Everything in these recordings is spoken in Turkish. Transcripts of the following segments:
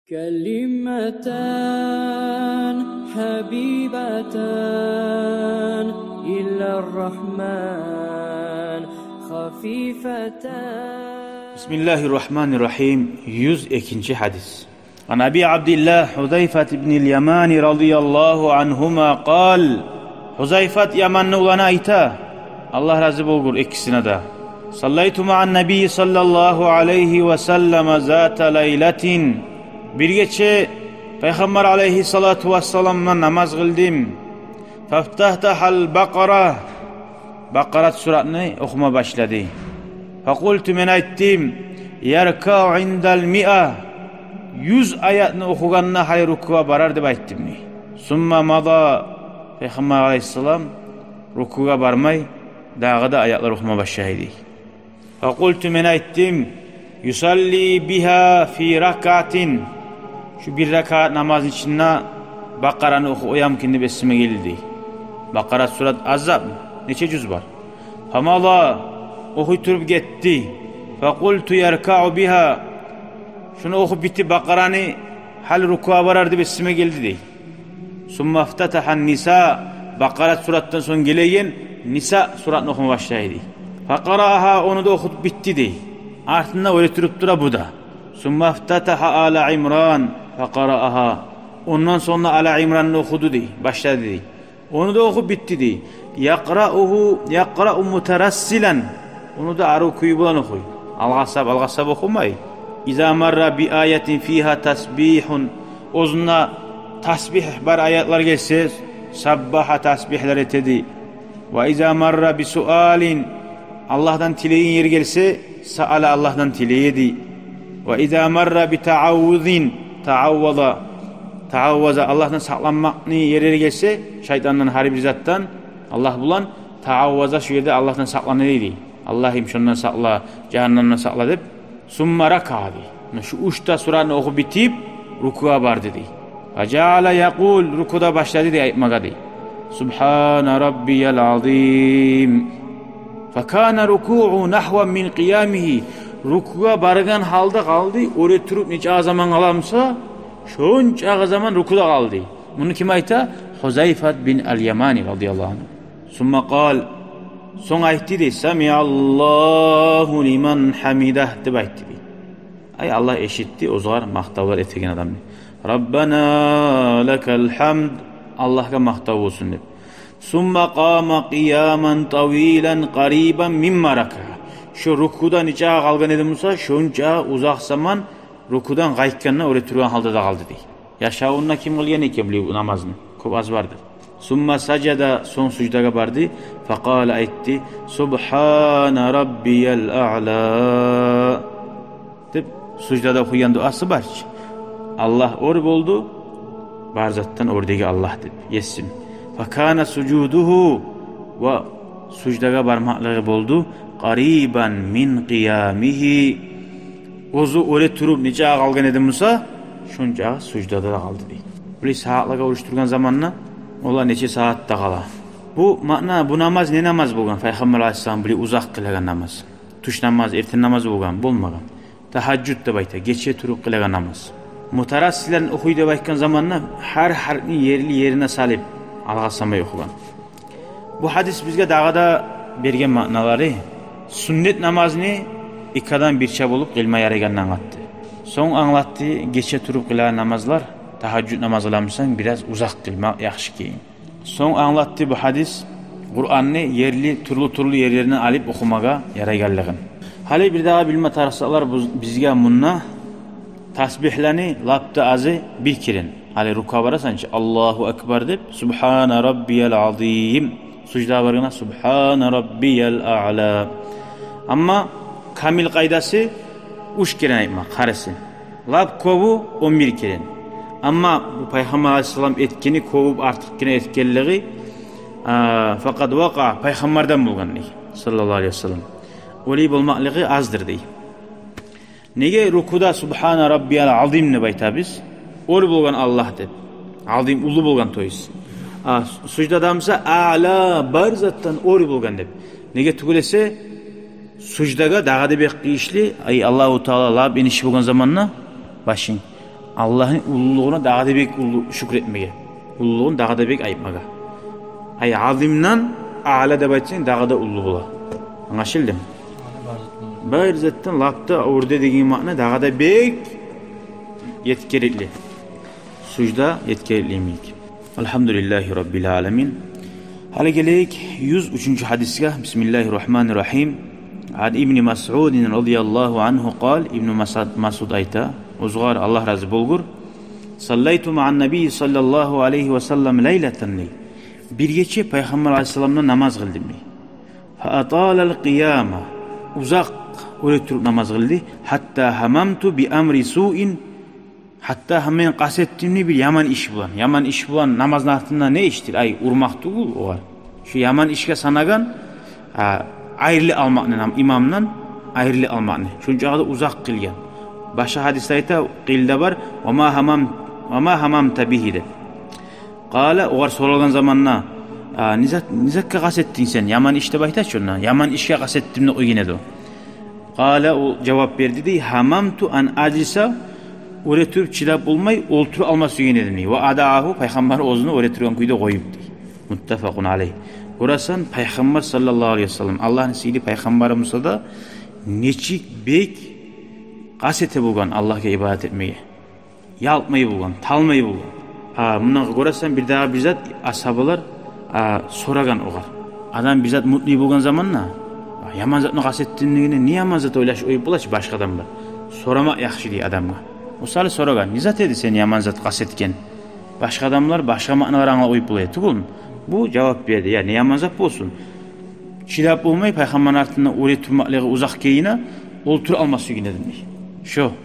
كلمتان حبيبتان إلى الرحمن خفيفتان. بسم الله الرحمن الرحيم. 102. hadis. عن أبي عبد الله حذيفة بن اليمان رضي الله عنهما قال: Huzayfat Yaman'ı olana ayta, Allah razı olgur ikisine de. Sallaytu ma'an nebi sallallahu aleyhi ve sellem zata leyletin. Bir gece Peygamber aleyhissalatu vesselam'la namaz kıldım. Feftahtahal Bakara. Bakarat suratını okuma başladı. Fakultu men ayttim, yerka'u indel mi'a. 100 ayatını okuganına hay rukuğa barar deb ayttim. Summa mada. Peygamber aleyhisselam rukuğa barmay, dağı da ayatlar okuma başlaydı. Fakultu men ayttim, yusalli biha fi rakatin. Şu bir rakat namazın içinde Bakara'nı okuyam kindi besime geldi. Bakara surat azab, neçe cüz var? Famala okuyturup gitti. Fakultu yerka'u biha. Şunu okup bitti Bakara'nı hal rukuğa barardı besime geldi dey. Summa iftatahan nisa. Bakara surattan son geleyen Nisa suratını okuma başlaydı. Fakaraha, onu da okutup bitti dey. Ardından öğretirip dura bu da. Summa iftataha ala İmran. Fakaraha. Ondan sonra ala İmran'ı okudu dey. Başladı dey. Onu da okup bitti dey. Yakra'u muterassilen. Onu da arı okuyu bulan okuy. Algasab okumay. İza marra bi ayetin fiha tasbihun. Ozuna tasbih bar ayetler gelse sabbaha tasbihler etedi. Ve izâ marra bi sualin. Allah'tan tileyin yeri gelse saala Allah'tan tileyedi. Ve izâ marra bi ta'avvuzin ta'avvaza. Allah'tan saklanmak yeri gelse şeytandan harbi zattan Allah bulan ta'avvaza şu yerde Allah'tan saklanırdı. Allah'ım şundan sakla, cehennemden sakla deyip summa rakadi. Şu uçta suranı okup bitip rukuğa bar dedi. Acala yaqul, rukuda başladı diye aytmaga dey. Subhana rabbiyal azim. Fakana ruku'u nahvan min qiyamihi. Rukuğa bargan halda kaldı. Oraya turup neçe zaman alamsa şonca zaman rukuda kaldı. Bunu kim ayta? Huzayfat bin al-Yamani radıyallahu anh. Summa qal, son aytti dey. Samiallahu liman hamidah deb aytti dey. Ay Allah eşitti, o zaman mahtavlar etegen adam. Rabbana lekel hamd. Allah'a mahtav olsun deb. Summa qama qiyaman tawilan qariban mimma raka. Şu rukudan neçe kalgan edi Musa, şonca uzak zaman rukudan qaytkanına öyle turgan halda da kaldı dey. Yaşavunna kim kılgan eken bu namazını? Көп az vardır. Summa sajada, son sucdaga bardı. Faqala aytti, Subhana rabbiyal a'la. Deb sucdada okuyan duası var. Allah or oldu, barzattan oradaki Allah deb yesim. Fakana sucuduhu ve sucdaga barmaklığı oldu. Qariban min qiyamihi. Ozu öyle turup neçe kalgan edi Musa, şunca sucdada da kaldı dey. Böyle saatlaga oluşturgan zamanla ola neçe saatte kala. Bu mana, bu namaz ne namaz bolgan? Peygamber aleyhisselam böyle uzak kılgan namaz. Tuş namaz, erten namaz bolgan, bolmagan. Tahajjud deb ayta, geçe turup kılgan namaz. Mutarassilen okuy deb aytgan zamanla har harfni yerli yerine salip algasamay okugan. Bu hadis bizge dağda bergen ma'nalari sünnet namazını ikkadan birçe bolup kılma yaragandan attı. Son anlattı, geçe turup kılan namazlar tahajjud namaz kılamsan biraz uzak kılma yaxşı keyin. Son anlattı bu hadis Kur'an'ı yerli turlu yerlerinden alıp okumaga yaraganlığın. Hali bir daha bilme tarafsalar bizge munna tasbihlerini lapta azı bir kirin. Hali rukuğa barasan ki Allahu Ekber deyip Subhana rabbiyal azim. Sucda varına Subhana rabbiyal a'la. Ama kamil kaydası 3 kirin aytmak karısı. Lap kovu 11 kirin. Ama bu Peygamber aleyhisselam etkeni kovup artık yine etkenliği fakat vaka Peygamberden bulgan dey. Sallallahu aleyhi ve sellem. Öyle bulmaklığı azdır dey. Nege rukuda Subhana rabbiyal azim ne bayta biz? Öyle bulgan Allah deb. Azim ulu bulgan toyuz. Sucdadamsa a'la barzattan öyle bulgan deb. Nege tugulese sucdaga dağa debek qiyişli ay Allahu Teala lab iniş bulgan zamanna başın Allah'ın ululuğuna daha da bek şükretmeye. Ululuğun daha da bek ayıpmaga. Ay azimdan a'la da batın daha da ululu ola. Anlaşıldı mı? Bir zaten lakta orada dediğin makna daha da bek yetkililikli. Sucda yetkililiğimlik. Elhamdülillahi Rabbil alemin. Hale gelek 103. hadisga. Bismillahirrahmanirrahim. An İbn Mas'ud radıyallahu anhu kal. İbn Mas'ud ayta. Uzgar Allah razı bulgur. Sallaytu ma'an nebi sallallahu aleyhi ve sellem leyleten ley. Bir gece Peygamber aleyhisselamla namaz kıldım. Fa atalal qiyama. Uzak öyle namaz kıldı. Hatta hamamtu bi amri su'in. Hatta hemen kasettimni bir yaman iş bulan. Yaman iş bulan namazın altında ne iştir? Ay urmaktı o var. Şu yaman işe sanagan ayrılı almakla imamdan ayrılı almakla. Çünkü adı uzak kılgan. Başka hadisayta qilde var. Ve ma hamam tabihi de. Kale o var sorulgan zamanla nizakka kasettin sen? Yaman işte bayta şuna. Yaman işe kasettimni o yine de o. Kale o cevap verdi de hamamtu an acisa öğretip çilap olmay oltur alması yönelmeyi. Ve adaahu Peygamber ozunu öğretirken kuyda koyup dey. Muttefakun aleyh. Orasan Peygamber sallallahu aleyhi ve sellem Allah'ın sihli Peygamberimize da neçik bek kasete bulgan Allah'a ibadet etmeye. Yalpmayı bulgan, talmayı bulgan. Bundan orasan bir daha bizzat ashabalar soragan oğar. Adam bizzat mutlu bulgan zamanla yaman zatını kasettinliğine niye yaman zat oylaş oyup bulaş başkadan var. Sorama yaxşı diye adamga. O salı soragan. Nizat edi sen yaman zat kasetken. Başka adamlar başka manalar anla oyup bulaya. Tukul. Bu cevap verdi. Yani yaman zat olsun. Çilap olmayı Peygamber'in altında öğretilmekle uzak keyine oltur alması yine demiş.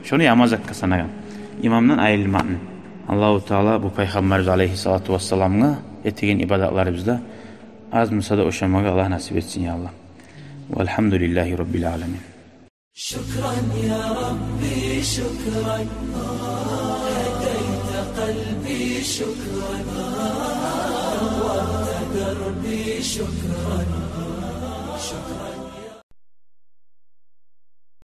Şunu yaman zat kasanagan. İmamdan ayrılmakla. Allahu Teala bu Peygamberimiz aleyhissalatu vesselam'a ettiğin ibadetlerimizde az müsaade oşamaga Allah nasip etsin ya Allah. Velhamdülillahi Rabbil alemin. شكرا يا ربي شكرا هديت قلبي شكرا نورت دربي شكرا